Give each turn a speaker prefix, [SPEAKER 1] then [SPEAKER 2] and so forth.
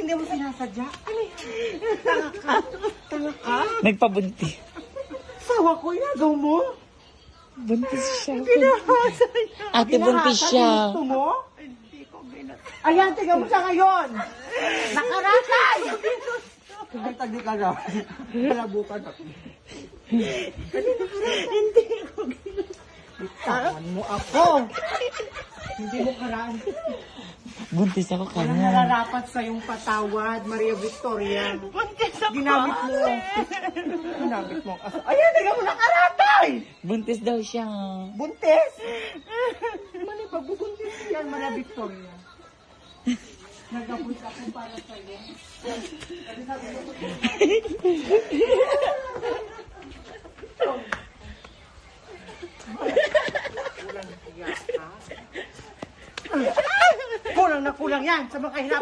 [SPEAKER 1] hindi mo sinasadya. Tanga ka. Tanga ka.
[SPEAKER 2] Nagpabunti.
[SPEAKER 1] Sawa ko, inagaw mo.
[SPEAKER 2] Buntis siya.
[SPEAKER 1] Pinahasa niya.
[SPEAKER 2] Ate, buntis siya.
[SPEAKER 1] Gusto mo? Hindi ko binasa. Ayan, tingnan mo siya ngayon. Nakaratay! Tagdi ka na. Palabukan ako. Hindi ko binasa. Itawan mo ako. Hindi mo karaan.
[SPEAKER 2] Buntis ako
[SPEAKER 1] Walang
[SPEAKER 2] kanya.
[SPEAKER 1] nararapat sa iyong patawad, Maria Victoria.
[SPEAKER 3] Buntis ako.
[SPEAKER 1] Ginamit mo. Ginamit mo. Ayan, tingnan mo nakaratay!
[SPEAKER 2] Buntis daw siya.
[SPEAKER 1] Buntis? Mali ba? Buntis yan, Maria Victoria. Nag-apoy ako para sa iyo. Kulang na kulang yan sa mga kahirap.